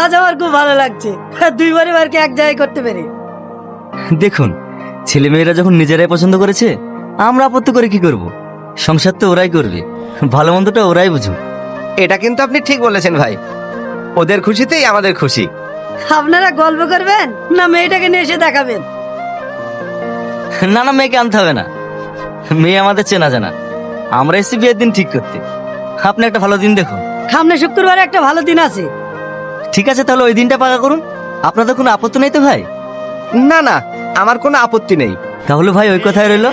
আজ আমার খুব ভালো লাগছে, দুই পরিবারকে এক জায়গায় করতে পেরে। দেখুন, ছেলেমেয়েরা যখন নিজেরাই পছন্দ করেছে, আমরা আপত্তি করে কি করব? সংসার তো ওরাই করবে, ভালো মন্দটা ওরাই বুঝুক। এটা কিন্তু আপনি ঠিক বলেছেন ভাই, ওদের খুশিতেই আমাদের খুশি। আপনারা গল্প করবেন না মেয়েটাকে নিয়ে এসে দেখাবেন? না না, মেয়েকে আনতে হবে না, মেয়ে আমাদের চেনা জানা। আমরা এসেছি বিয়ের দিন ঠিক করতে। আপনি একটা ভালো দিন দেখুন। সামনে শুক্রবারে একটা ভালো দিন আছে। ঠিক আছে, তাহলে ওই দিনটা পাকা করুন। আপনাদের কোনো আপত্তি নেই তো ভাই? না না, আমার কোনো আপত্তি নেই। তাহলে ভাই ওই কথাই রইলো,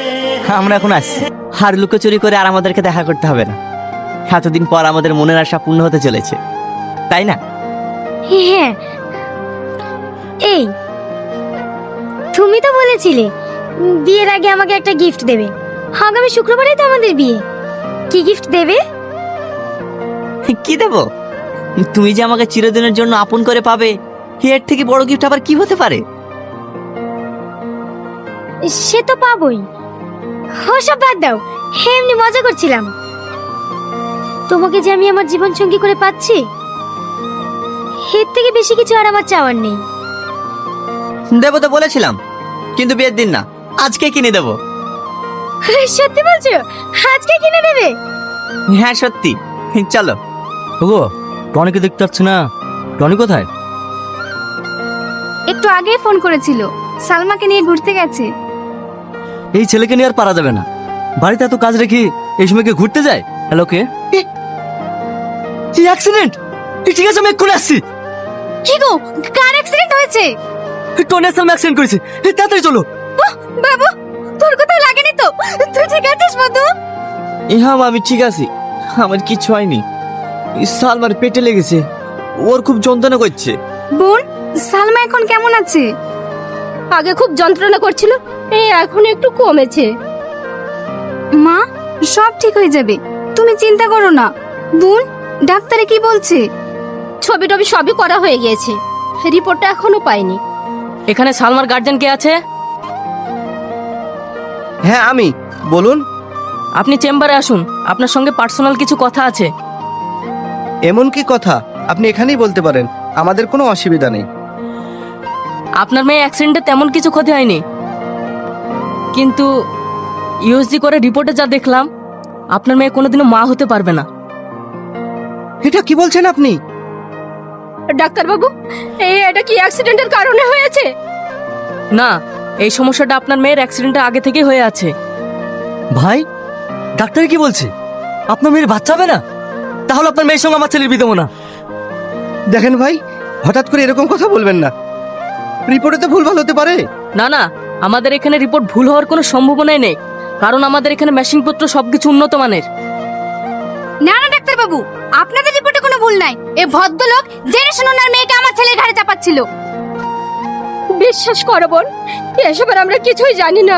আমরা এখন আসছি। আর লুকোচুরি করে আর আমাদেরকে দেখা করতে হবে না। এতদিন পর আমাদের মনের আশা পূর্ণ হতে চলেছে, তাই না? হ্যাঁ, এই তুমি তো বলেছিলে বিয়ের আগে আমাকে একটা গিফট দেবে। আগামী শুক্রবারেই তো আমাদের বিয়ে। কি গিফট দেবে? কি দেব? তুমি যে আমাকে চিরদিনের জন্য আপন করে পাবে, এর থেকে বড় গিফট আবার কি হতে পারে? সে তো পাবোই, ওসব বাদ দাও, এমনি মজা করছিলাম। তোমাকে যে আমি আমার জীবন সঙ্গী করে পাচ্ছি, এর থেকে বেশি কিছু আর আমার চাওয়ার নেই। দেবো তো বলেছিলাম, কিন্তু বিয়ের দিন না, আজকে কিনে দেবো। সত্যি বলছো? আজকে কিনে দেবে? হ্যাঁ সত্যি। চলো। ওগো, টনিকে দেখতে পাচ্ছ না? টনি কোথায়? একটু আগেই ফোন করেছিল, সালমাকে নিয়ে ঘুরতে গেছে। এই ছেলেকে নিয়ে আর পারা যাবে না। বাড়িতে এত কাজ রেখে এই সময় কে ঘুরতে যায়? হ্যালো, কে? অ্যাক্সিডেন্ট! ঠিক আছে, আমি এক্ষুনি আসছি। কি গো, কার অ্যাক্সিডেন্ট হয়েছে? টনি আসলে অ্যাক্সিডেন্ট করেছে, তাড়াতাড়ি চলো। বাবু, তোর কোথাও লাগেনি তো? তুই ঠিক আছিস মধু? হ্যাঁ, আমি ঠিক আছি, আমার কিছু হয়নি। সালমার পেটে লেগেছে, ওর খুব যন্ত্রণা করছে। বোন, সালমা এখন কেমন আছে? আগে খুব যন্ত্রণা করছিল, এই এখন একটু কমেছে। মা, সব ঠিক হয়ে যাবে, তুমি চিন্তা করো না। বোন, ডাক্তারে কি বলছে? ছবি টবি সবই করা হয়ে গিয়েছে, রিপোর্টটা এখনো পাইনি। এখানে সালমার গার্জেন কে আছে? হ্যাঁ আমি, বলুন। আপনি চেম্বারে আসুন, আপনার সঙ্গে পার্সোনাল কিছু কথা আছে। এমন কি কথা? আপনি এখানেই বলতে পারেন, আমাদের কোনো অসুবিধা নেই। আপনার মেয়ে অ্যাক্সিডেন্টে তেমন কিছু ক্ষতি হয়নি, কিন্তু ইউএসজি করে রিপোর্টে যা দেখলাম, আপনার মেয়ে কোনোদিনও মা হতে পারবে না। এটা কি বলছেন আপনি? ডাক্তারবাবু, এটা কি অ্যাক্সিডেন্টের কারণে হয়েছে? না, এই সমস্যাটা আপনার মেয়ের অ্যাক্সিডেন্টের আগে থেকেই হয়ে আছে। ভাই, ডাক্তার কি বলছে? আপনার মেয়ের বাচ্চা হবে না? তাহলে আপনার মেয়ের সঙ্গে আমার ছেলের বিয়ে দেবো না। দেখেন ভাই, হঠাৎ করে এরকম কথা বলবেন না, রিপোর্টে তো ভুলভাল হতে পারে। না না, আমাদের এখানে রিপোর্ট ভুল হওয়ার কোনো সম্ভাবনাই নেই, কারণ আমাদের এখানে মেশিনপত্র সবকিছু উন্নত মানের। না না ডাক্তারবাবু, আপনাদের রিপোর্টে কোনো ভুল নাই। এ ভদ্রলোক জেনে শুনে ওনার মেয়েকে আমার ছেলের ঘাড়ে চাপাচ্ছিল। বিশ্বাস করো বোন, এসবের আমরা কিছুই জানি না।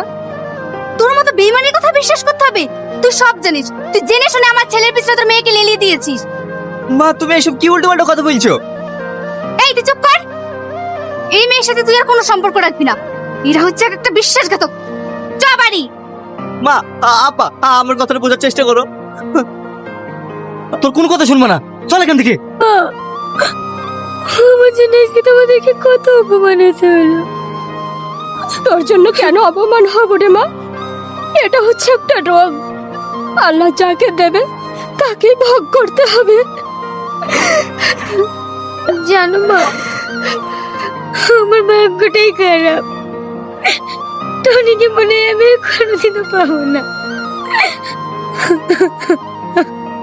তোর মতো বেইমানের কথা বিশ্বাস করতে হবে? তুই সব জানিস, তুই জেনে শুনে আমার ছেলের পিছনে তোর মেয়েকে লেলিয়ে দিয়েছিস। মা, তুমি এসব কি উল্টো পাল্টা কথা বলছো? এই তুই চুপ কর। এই মেয়ের সাথে তুই আর কোনো সম্পর্ক রাখবি না, এরা হচ্ছে একটা বিশ্বাসঘাতক। চ বাড়ি। মা, আপা, আমার কথাটা বোঝার চেষ্টা করো। তোর কোন কথা শুনবো না, চল এখান থেকে। আমার জন্য আজকে তোমাদেরকে কত অপমান হতে হলো। তোর জন্য কেন অপমান হবো রে মা? এটা হচ্ছে একটা রোগ, আল্লাহ যাকে দেবে তাকে ভোগ করতে হবে। জানো মা, আমার ভাগ্যটাই খারাপ। টনিকে মনে হয় আমি কোনোদিনও পাবো না।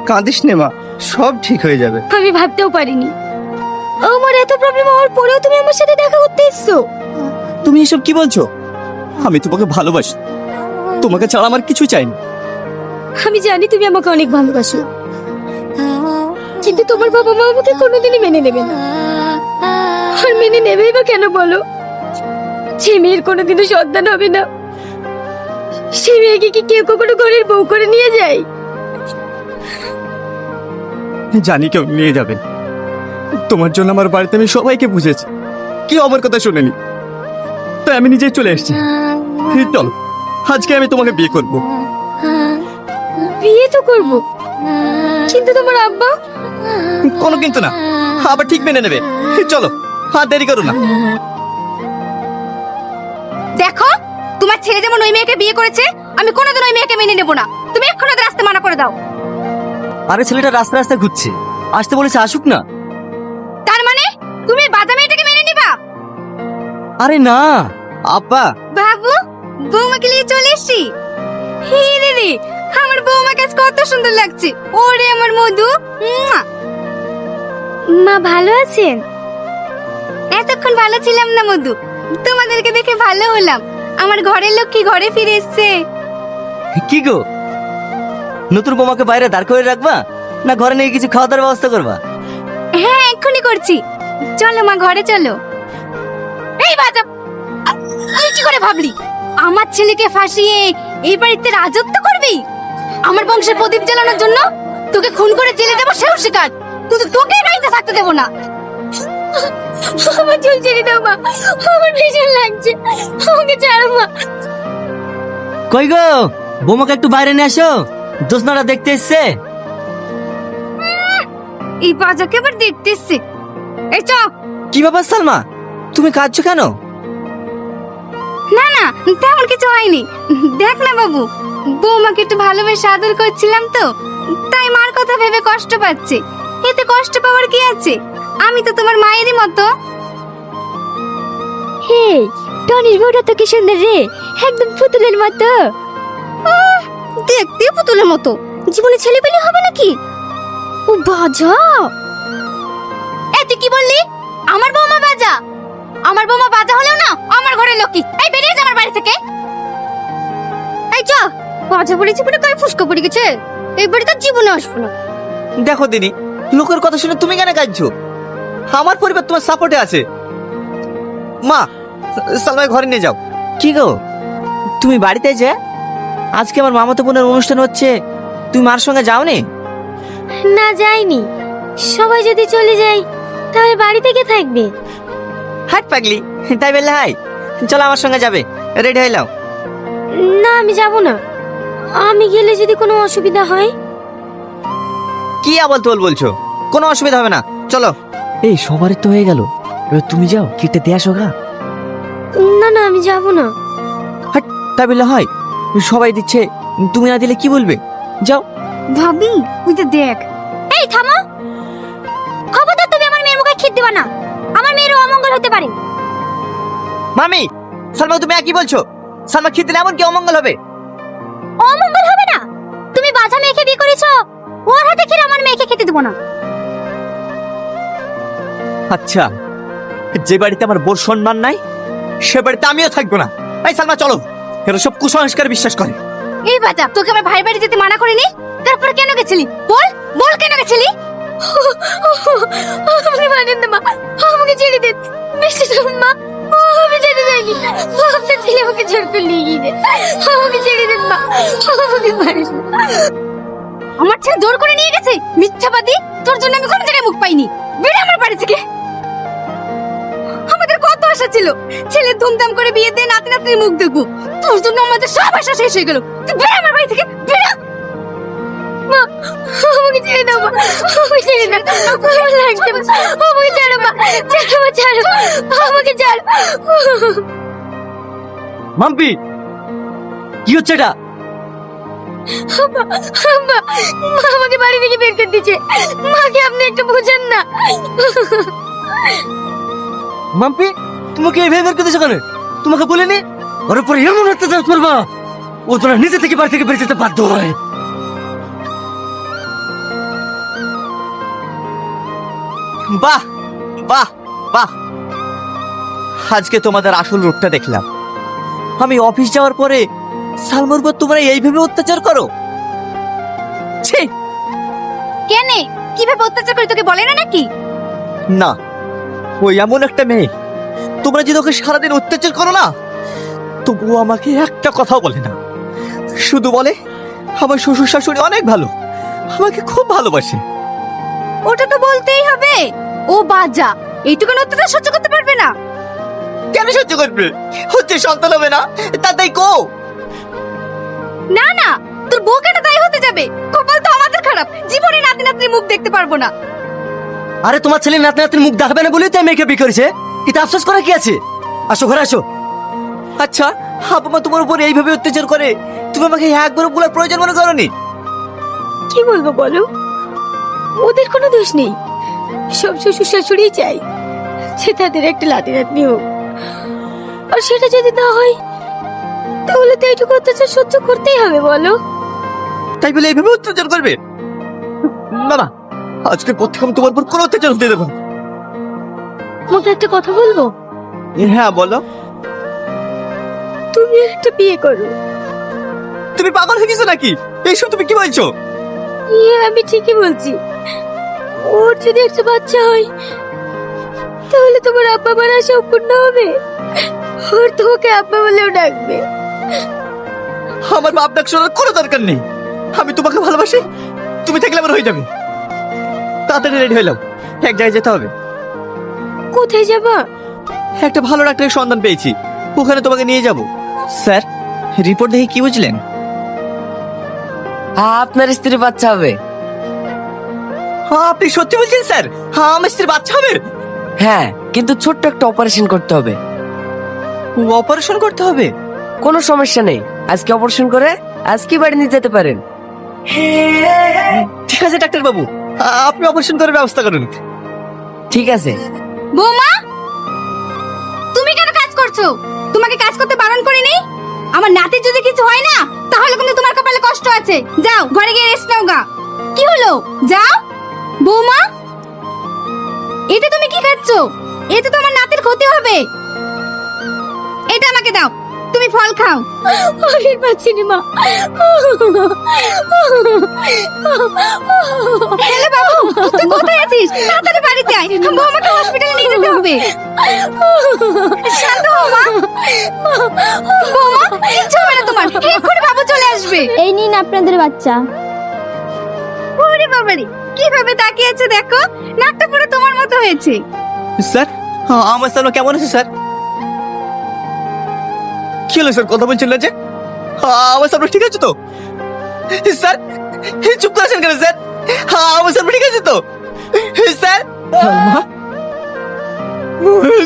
কাঁদিস নে মা, সব ঠিক হয়ে যাবে। আমি ভাবতেও পারিনি আমার এত প্রবলেম হওয়ার পরেও তুমি আমার সাথে দেখা করতে এসছো। তুমি এসব কি বলছো? আমি তোমাকে ভালোবাসি, তোমাকে ছাড়া আমার কিছু চাই না। আমি জানি তুমি আমাকে অনেক ভালোবাসো, কিন্তু তোমার বাবা মা আমাকে কোনোদিনই মেনে নেবে না। আর মেনে নেবেই বা কেন বলো? যে মেয়ের কোনোদিনও সন্তান হবে না, সে মেয়েকে কি কেউ কখনো ঘরের বউ করে নিয়ে যায়? জানি কেউ নিয়ে যাবেন, তোমার জন্য আমার বাড়িতে আমি সবাইকে বুঝেছি, কেউ আমার কথা শোনেনি, তাই আমি নিজেই চলে এসেছি। চল, আজকে আমি তোমাকে বিয়ে করব। বিয়ে তো করব, কিন্তু তোমার আব্বা কোনো কিন্তু না, আবার ঠিক মেনে নেবে। চলো, আর দেরি করো না। দেখো, তোমার ছেলে যেমন ওই মেয়েকে বিয়ে করেছে, আমি কোনোদিন ওই মেয়েকে মেনে নেব না। তুমি এক্ষুনি ওদের আসতে মানা করে দাও। আরে ছেলেটা রাস্তা রাস্তায় ঘুরছে, আসতে বলেছে, আসুক না। তার মানে তুমি বাজা মেয়েটাকে মেনে নিবা? আরে না আব্বা, বাবু, বৌমাকে নিয়ে চলে এসছি। হে দিদি, আমার বৌমাকে আজ কত সুন্দর লাগছে। ওরে আমার মধু। মা ভালো আছেন? এতক্ষণ ভালো ছিলাম না মধু, তোমাদেরকে দেখে ভালো হলাম। আমার ঘরের লক্ষ্মী ঘরে ফিরে এসছে। কি গো, নতুন বোমাকে বাইরে দাঁড় করে রাখবা না ঘরে নিয়ে কিছু খাওয়া দাওয়ার ব্যবস্থা করবা? হ্যাঁ, এক্ষুনি করছি। চলো মা, ঘরে চলো। এই বাজা, তুই কি করে ভাবলি আমার ছেলেকে ফাঁসিয়ে এই বাড়িতে রাজত্ব করবি? আমার বংশের প্রদীপ জ্বালানোর জন্য তোকে খুন করে জেলে যাবো, সেও শিকার। কিন্তু তোকে এই বাড়িতে থাকতে দেবো না। আমার চুল ছেড়ে দাও মা, আমার ভীষণ লাগছে। আমাকে ছাড়ো মা। কই গো, বোমাকে একটু বাইরে নিয়ে আসো, দোষনারা দেখতে এসছে। এই বাজাকে আবার দেখতে এসছে। এই চ। কি ব্যাপার সালমা, তুমি কাঁদছো কেন? না না, তেমন কিছু হয়নি। দেখ না বাবু, বৌমাকে একটু ভালোবেসে আদর করছিলাম তো, তাই মার কথা ভেবে কষ্ট পাচ্ছে। এতে কষ্ট পাওয়ার কি আছে? আমি তো তোমার মায়েরই মতো। হে, টনির বউটা তো কি সুন্দর রে, একদম পুতুলের মতো। দেখতে পুতুলের মতো, জীবনে ছেলেপেলে হবে নাকি? ও বাজা। এ তুই কি বললি? আমার বৌমা বাজা? আমার বৌমা বাজা হলেও না আমার ঘরের লক্ষ্মী। এই বেরিয়ে যা আমার বাড়ি থেকে। এই চ, বাজা বলেছি বলে কই ফুসকা পড়ে গেছে। এই বাড়িতে জীবনে আসবো না। দেখো দিনি, লোকের কথা শুনে তুমি কেন কাঁদছো? আমার পরিবার তোমার সাপোর্টে আছে। মা, সালমাকে ঘরে নিয়ে যাও। কি গো, তুমি বাড়িতে যে আজকে আমার মামাতো বোনের অনুষ্ঠান হচ্ছে, তুমি মার সঙ্গে যাওনি? না, যাইনি। সবাই যদি চলে যায় তাহলে বাড়ি থেকে থাকবে। হাট পাগলি, তাই বললে হাই, চলো আমার সঙ্গে যাবে, রেডি হয়ে নাও। না, আমি যাব না। আমি গেলে যদি কোনো অসুবিধা হয়। কি আবল তোল বলছো? কোনো অসুবিধা হবে না, চলো। এই সবারই তো হয়ে গেল, এবার তুমি যাও, কেটে দিয়ে আসো গা। না না, আমি যাব না। হাট, তাই বললে হয়? সবাই দিচ্ছে, তুমি না দিলে কি বলবে? যাও। ভাবি, ওই যে দেখ। এই থামো, খবরদার তুমি আমার মেয়ের মুখে খিদ দিবা না। আমার মেয়েরও অমঙ্গল হতে পারে। মামি, সালমা তুমি কি বলছো? সালমা খেতে দিলে এমন কি অমঙ্গল হবে? অমঙ্গল হবে না? তুমি বাজা মেয়েকে বিয়ে করেছো, ওর হাতে খেলে আমার মেয়েকে খেতে দেবো না। আচ্ছা, যে বাড়িতে আমার বোর সম্মান নাই সে বাড়িতে আমিও থাকবো না। এই সালমা চলো, এরা সব কুসংস্কার বিশ্বাস করে। এই বাজা, তোকে আমার ভাই বাড়ি যেতে মানা করিনি? তারপর কেন গেছিলি? বল বল, কেন গেছিলি? আমাকে মানেন না মা, আমাকে ছেড়ে দেন। বিশ্বাস করুন মা, আমি যেতে চাইনি। আপনার ছেলে আমাকে ছেড়ে তো নিয়ে গিয়ে দেন। আমাকে ছেড়ে দেন মা, আমাকে মারেন না। আমার ছেলে জোর করে নিয়ে গেছে। মিথ্যাবাদী, তোর জন্য আমি কোনো জায়গায় মুখ পাইনি। বেরো আমার বাড়ি থেকে। আমাদের কত আশা ছিল, ছেলে ধুমধাম করে বিয়ে দিয়ে নাতি নাতনির মুখ দেখবো। তোর জন্য আমাদের সব আশা শেষ হয়ে গেল। তুই বেরো আমার বাড়ি থেকে, বেরো। মা, আমাকে ছেড়ে দাও মা, আমাকে ছেড়ে দাও। আমার লাগছে মা, আমাকে ছাড়ো মা, ছাড়ো মা, ছাড়ো, আমাকে ছাড়ো। মাম্পি, কি হচ্ছে এটা? মা, মা, মা আমাকে বাড়ি থেকে বের করে দিচ্ছে। মাকে আপনি একটু বুঝেন না। মাম্পি, তোমাকে এইভাবে বের করে দিয়েছে কেন? তোমাকে বলিনি ওর উপর এমন অত্যাচার করবা ও তোরা নিজে থেকে বাড়ি থেকে বের যেতে বাধ্য হয়? বাহ বাহ বাহ, আজকে তোমাদের আসল রূপটা দেখলাম। আমি অফিস যাওয়ার পরে সালমার উপর তোমরা এইভাবে অত্যাচার করো? ছি! কেনে কিভাবে অত্যাচার করে তোকে বলে না নাকি? না, ওই এমন একটা মেয়ে, তোমরা যদি ওকে সারাদিন অত্যাচার করো না, তবুও আমাকে একটা কথাও বলে না। শুধু বলে আমার শ্বশুর শাশুড়ি অনেক ভালো, আমাকে খুব ভালোবাসে। ওটা তো বলতেই হবে। ও বাজা, এইটুকু অত্যাচার সহ্য করতে পারবে না। কেন সহ্য করবে? হচ্ছে সন্তান হবে না, তাই কো। না না, তোর বউ কেন তাই হতে যাবে? কপাল তো আমাদের খারাপ, জীবনে নাতি নাতনি মুখ দেখতে পারবো না। আরে তোমার ছেলে নাতি নাতির মুখ দেখাবে না বলেই তো এই মেয়েকে বিয়ে করেছে। এটা আফসোস করা কি আছে? আসো ঘরে আসো। আচ্ছা আব্বা মা তোমার উপর এইভাবে অত্যাচার করে, তুমি আমাকে একবারও বলার প্রয়োজন মনে করনি? কি বলবো বলো, ওদের কোনো দোষ নেই। সব শ্বশুর শাশুড়ি চাই যে তাদের একটা লাতি নাতনি হোক, আর সেটা যদি না হয় তাহলে তো এইটুকু অত্যাচার সহ্য করতেই হবে বলো। তাই বলে এইভাবে অত্যাচার করবে? না না, আজকে পর থেকে আমি তোমার উপর কোনো অত্যাচার হতে দেবো না। তোমাকে একটা কথা বলবো? হ্যাঁ বলো। তুমি একটা বিয়ে করো। তুমি পাগল হয়ে গেছো নাকি? এইসব তুমি কি বলছো? আমি ঠিকই বলছি। ওর যদি একটা বাচ্চা হয় তাহলে তোমার আব্বা মারা সম্পূর্ণ হবে। ওর তোমাকে আব্বা বলেও ডাকবে। আমার বাপ ডাক শোনার কোনো দরকার নেই। আমি তোমাকে ভালোবাসি, তুমি থাকলে আমার হয়ে যাবে। তাড়াতাড়ি রেডি হয়ে নাও, এক জায়গায় যেতে হবে। কোথায় যাবা? একটা ভালো ডাক্তারের সন্ধান পেয়েছি, ওখানে তোমাকে নিয়ে যাব। স্যার, রিপোর্ট দেখে কি বুঝলেন? আপনার স্ত্রী বাচ্চা হবে। আপনি সত্যি বলছেন স্যার? আমার স্ত্রীর বাচ্চা হবে? হ্যাঁ, কিন্তু ছোট্ট একটা অপারেশন করতে হবে। অপারেশন করতে হবে? কোনো সমস্যা নেই, আজকে অপারেশন করে আজকে বাড়ি নিয়ে যেতে পারেন। ঠিক আছে ডাক্তার বাবু, আপনি অপারেশন করার ব্যবস্থা করুন। ঠিক আছে। বৌমা, তুমি কেন কাজ করছো? তোমাকে কাজ করতে বারণ করিনি? আমার নাতির যদি কিছু হয় না তাহলে কিন্তু তোমার কপালে কষ্ট আছে। যাও ঘরে গিয়ে রেস্ট নাও গা। কি হলো, যাও। বৌমা, এটা তুমি কি খাচ্ছো? এতে তো আমার নাতির ক্ষতি হবে। এটা আমাকে দাও, তুমি ফল খাও। আমি পাচ্ছি না মা। হ্যালো বাবু, তুই কোথায় আছিস? তাড়াতাড়ি বাড়িতে আয়, বৌমাকে হসপিটালে নিয়ে যেতে হবে। শান্ত হও মা। বৌমা, কিচ্ছু হবে না তোমার, এক্ষুনি বাবু চলে আসবে। এই নিন আপনাদের বাচ্চা। ওরে বাবারে, কিভাবে তাকিয়ে আছে দেখো, নাকটা পুরো তোমার মতো হয়েছে। স্যার, আমার স্যার কেমন আছে স্যার? কি হলো স্যার, কথা বলছেন না যে? আমার স্যার ঠিক আছে তো? স্যার চুপ করে আছেন কেন স্যার? আমার স্যার ঠিক আছে তো স্যার?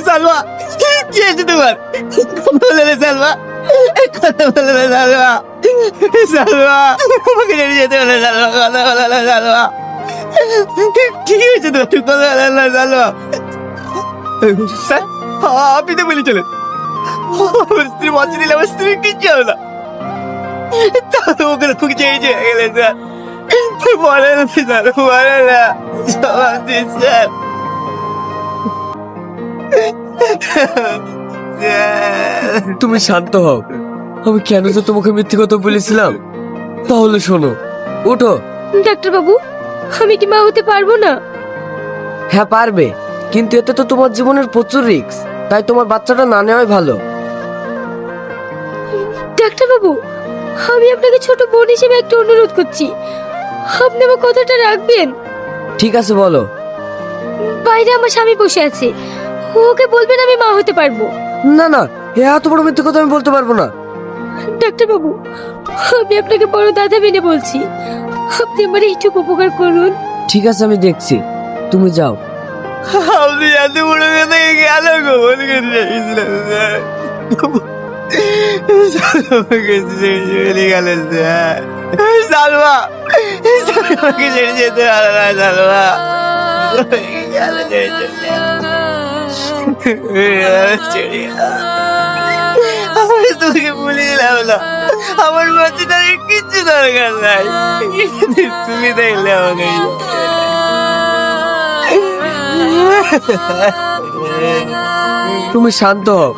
সালমা, কি আছে তোমার? কথা বলে না সালমা, কথা বলে না সালমা। সালমা, আমাকে ছেড়ে যেতে বলে সালমা, কথা বলে না সালমা। কি হয়েছে তোমার? কথা বলে না সালমা। স্যার, আপনি তো বলে চলেন আমার স্ত্রী বাঁচে দিলে আমার স্ত্রী কিচ্ছু হবে না। তাহলে ওকে খুব চেঞ্জ হয়ে গেলে স্যার। বলে না স্যার, বলে না স্যার। তুমি শান্ত হও। আমি কেন যে তোমাকে মিথ্যে কথা বলেছিলাম? তাহলে শোনো, ওঠো। ডাক্তার বাবু, আমি কি মা হতে পারবো না? হ্যাঁ পারবে, কিন্তু এতে তো তোমার জীবনের প্রচুর রিস্ক, তাই তোমার বাচ্চাটা না নেওয়াই ভালো। ডাক্তার বাবু, আমি আপনাকে ছোট বোন হিসেবে একটা অনুরোধ করছি, আপনি আমার কথাটা রাখবেন। ঠিক আছে বলো। বাইরে আমার স্বামী বসে আছে, ওকে বলবেন আমি মা হতে পারবো। না না, এত বড় মিথ্যে কথা আমি বলতে পারবো না। ডাক্তার বাবু, আমি আপনাকে বড় দাদা মেনে বলছি, আপনি আমার এইটুকু উপকার করুন। ঠিক আছে, আমি দেখছি, তুমি যাও। আপনি এত বড় কথা কেন গোপন করে রেখেছিলেন স্যার? আমাকে ছেড়ে গেলেন স্যার। সালমা, আমাকে ছেড়ে যেতে পারে না সালমা। আমি তোকে বলে দিলাম না, আমার বাচ্চাটার কিচ্ছু দরকার নাই, তুমি দেখলে আমাকে। তুমি শান্ত হও।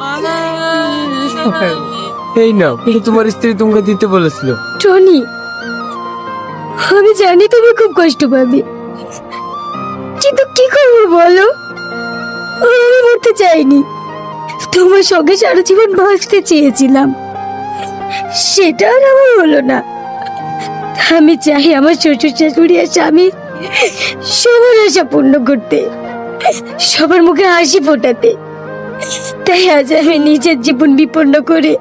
এই নাও, এটা তোমার স্ত্রী তোমাকে দিতে বলেছিল। টনি, আমি জানি তুমি খুব কষ্ট পাবে, কিন্তু কি করবো বলো? আমি মরতে চাইনি, তোমার সঙ্গে সারা জীবন বাঁচতে চেয়েছিলাম, সেটা আর আমার হলো না। আমি চাই আমার শ্বশুর শাশুড়ি আর স্বামী সবার আশা পূর্ণ করতে, সবার মুখে হাসি ফোটাতে। তাই আজ আমি নিজের জীবন বিপন্ন করে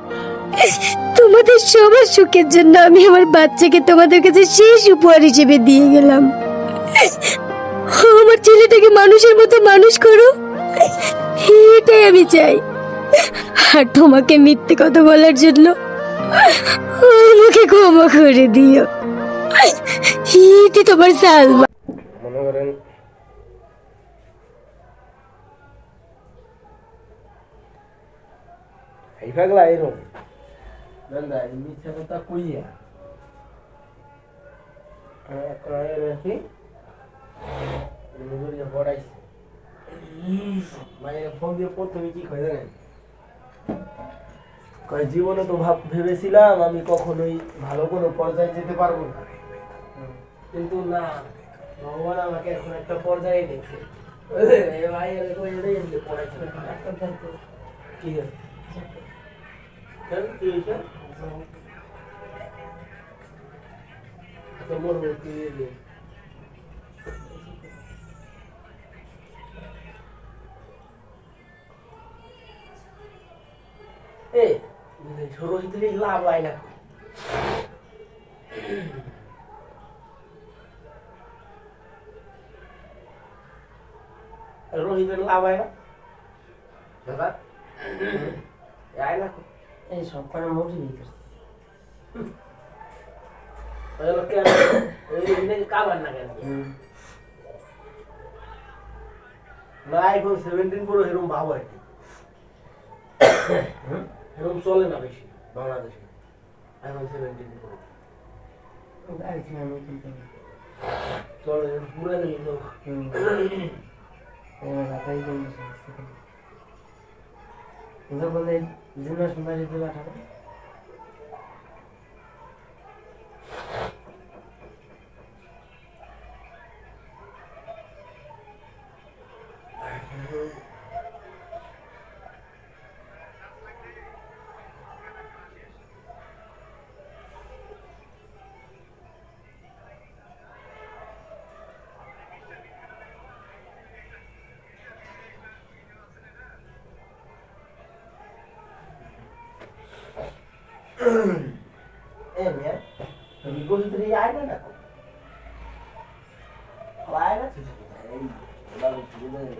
তোমাদের সবার সুখের জন্য আমি আমার বাচ্চাকে তোমাদের কাছে শেষ উপহার হিসেবে দিয়ে গেলাম। আমার ছেলেটাকে মানুষের মতো মানুষ করো, এটাই আমি চাই। আর তোমাকে মিথ্যে কথা বলার জন্য আমাকে ক্ষমা করে দিও। ইতি তোমার সালমা। মনে করেন এই পাগলা এরকম দাদা এই মিথ্যা কথা কইয়া এখন রাখি নজরিয়া পড়াইছে মানে ফোন দিয়ে প্রথমে কি কয় জানেন, কয় জীবনে তো ভেবেছিলাম আমি কখনোই ভালো কোনো পর্যায়ে যেতে পারবো না, কিন্তু না, ভগবান আমাকে এখন একটা পর্যায়ে দেখে ভাই পড়াইছে ঠিক আছে কেন কি হয়েছে তোমার কি এই রোহিত লাভ হয় না রোহিতের লাভ হয় না দাদা আয় না এই সব করে মোটি কাবার না কেন না আইফোন 17 পুরো এরকম ভাব হয় এরকম চলে না বেশি বাংলাদেশে আইফোন 17 পুরো চলে পুরো নেই লোক বলে জিনিস সুন্দর দিতে পাঠাবো Em Vì cô đi ái đó nè. Có ái đó thì đâu chỉ đây.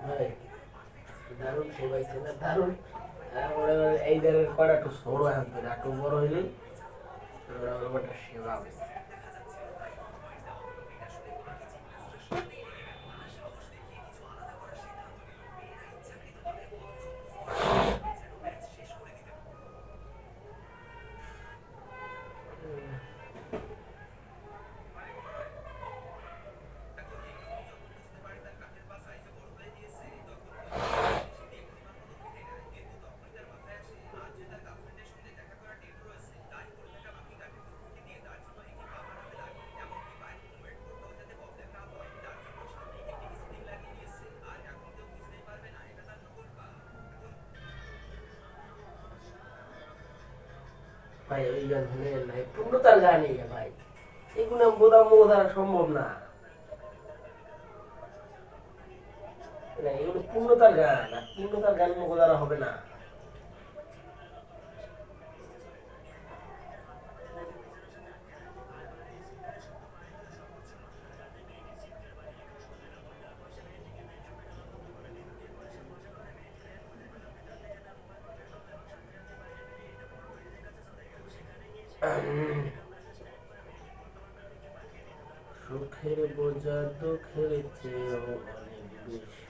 ভাই দারুণ সেবাইছে না দারুণ। মনে করেন এই ধরনের করা একটু সরো আনতে না, একটু বড় হইলেই একটা সেবা হবে। ভাই ওই গান শুনে নাই, পূর্ণতার গানই ভাই, এগুলো বোধা মোহ দ্বারা সম্ভব না। না, এগুলো পূর্ণতার গান, আর পূর্ণতার গান মোহ দ্বারা হবে না। সুখের বোঝা দুঃখের চেয়েও অনেক বেশি।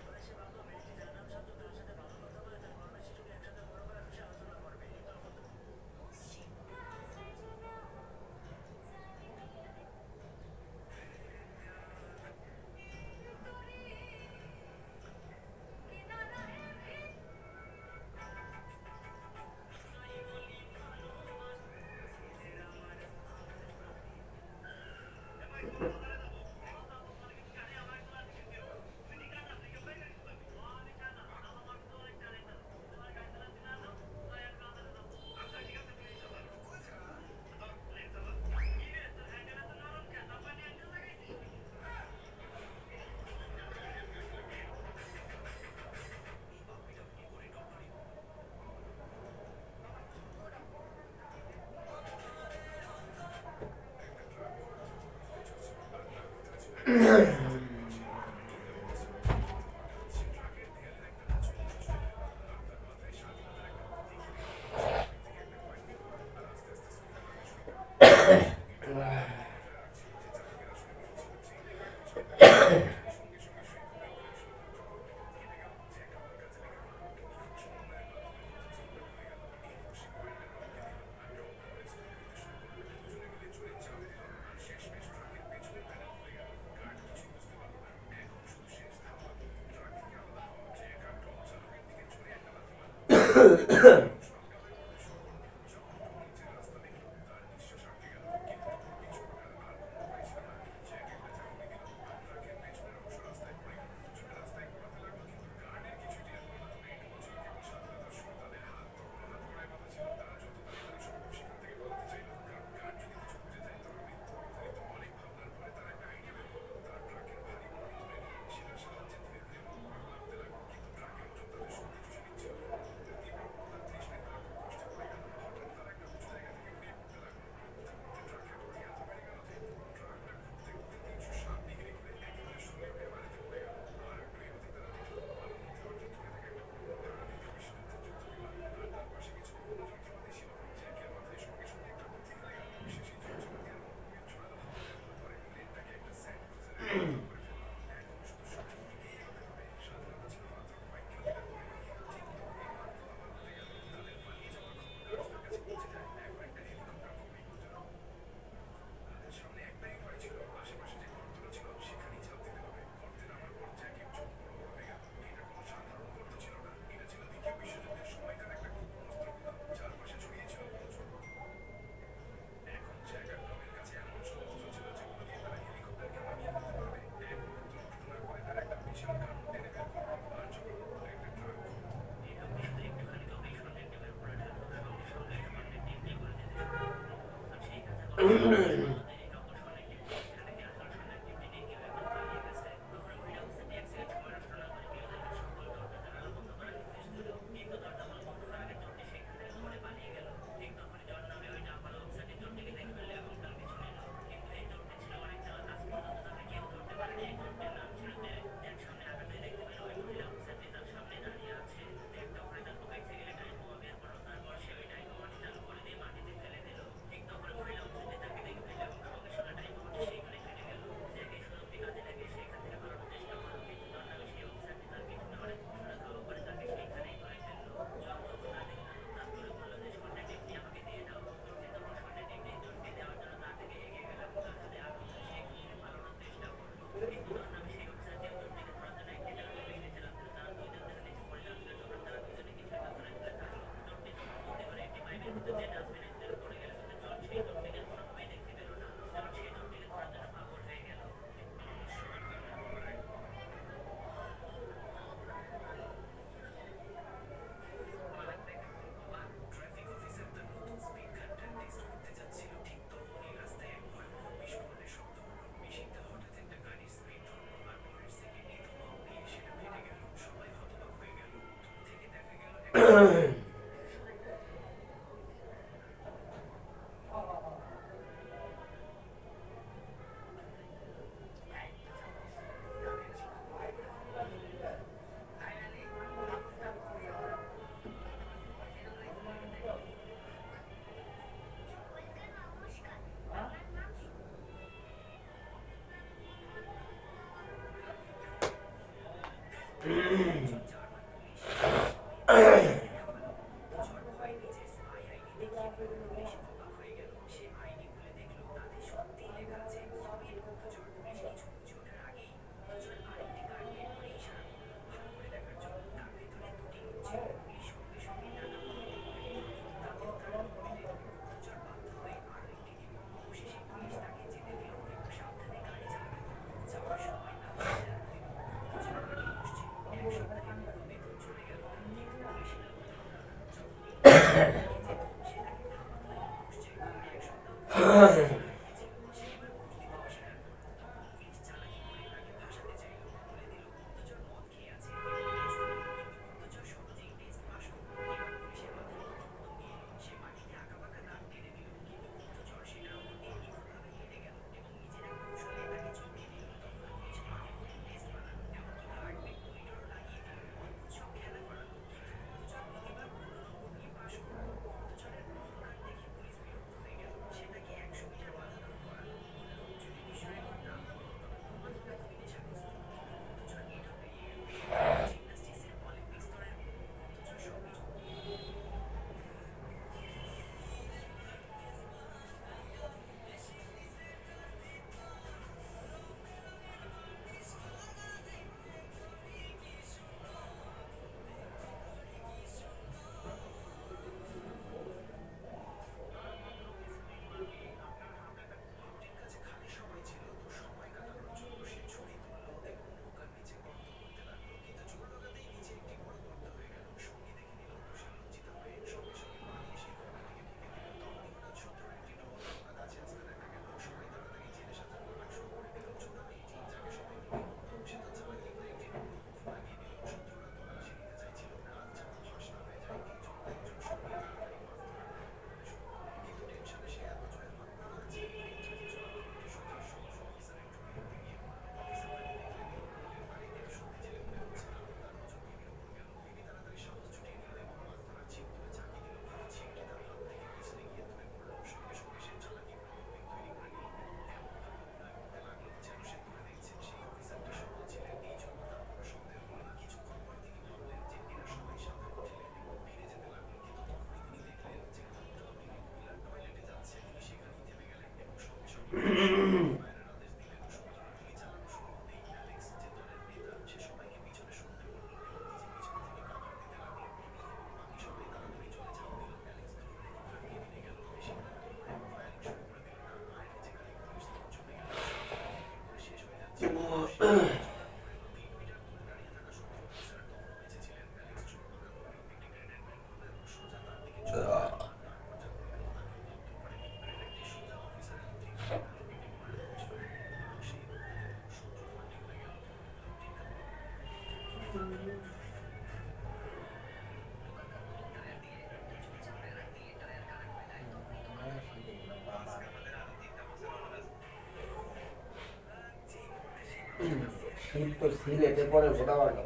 শীত তো সিলেটে পরে ভোটাবাটা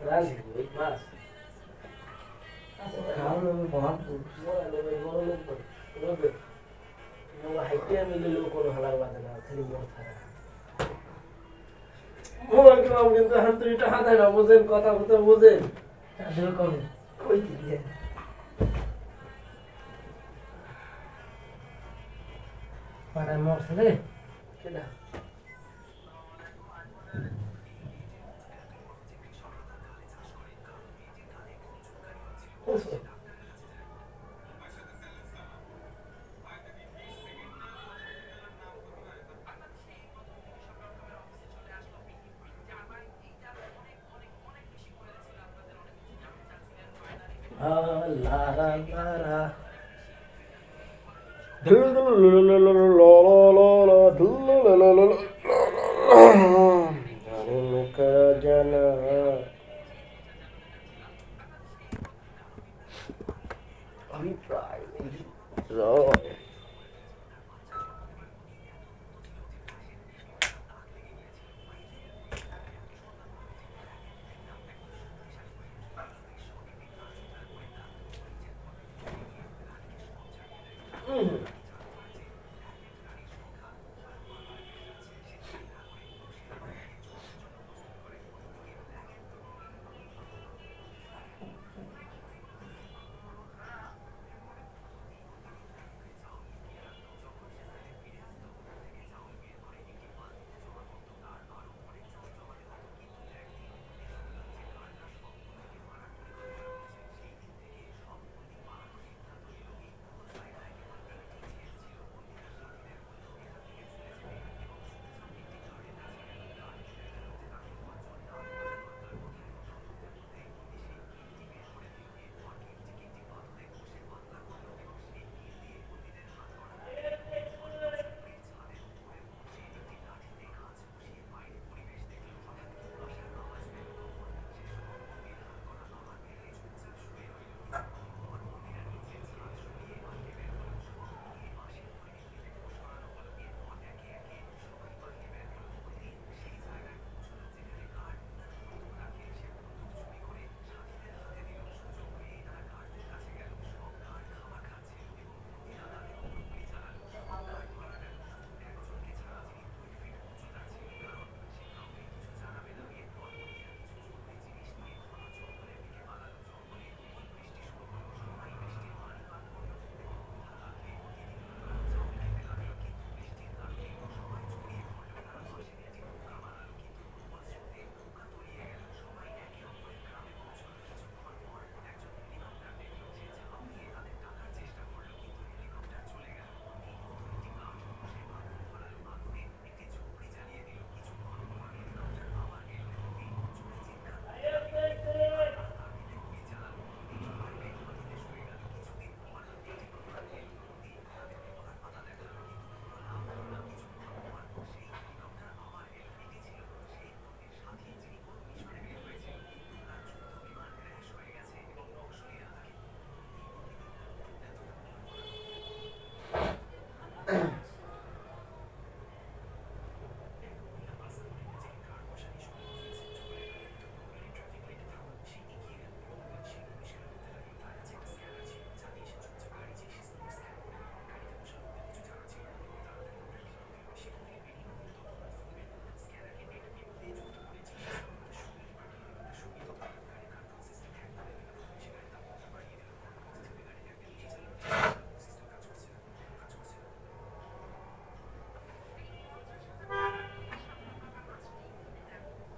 রাজনীতি ওই মাছ খাওয়ানো আমি ভাববো গরমের পর রোদে হাইটে মিলে লোক কোনো হালার বাজে না খালি মন থাকা মোবাইল কিলাম কিন্তু হাত দুইটা হাতে না বোঝেন কথা বলতে বোঝেন তাদের কমে কই দিয়ে পাড়ায় মরছে রে কেডা বিপ্লয়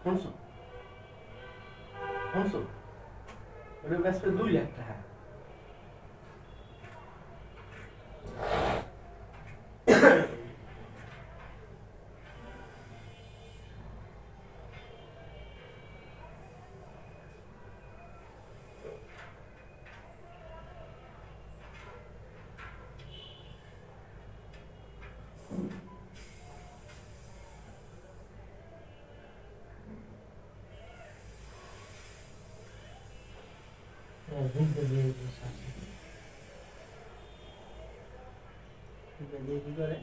শুনছো শুনছো ওটা বেচবে 2 লাখ টাকা কি করে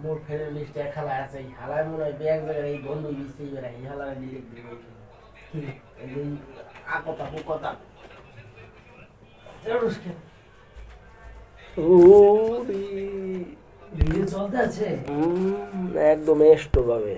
মোর ফ্রেন্ড লিস্টে এক হালা আছে এই হালায় মনে হয় ব্যাগ জায়গায় এই বন্ধু লিস্টে এই হালায় ডিরেক্ট দিবে আকতা বুকতা ভিডিও চলতে আছে একদম এষ্ট পাবে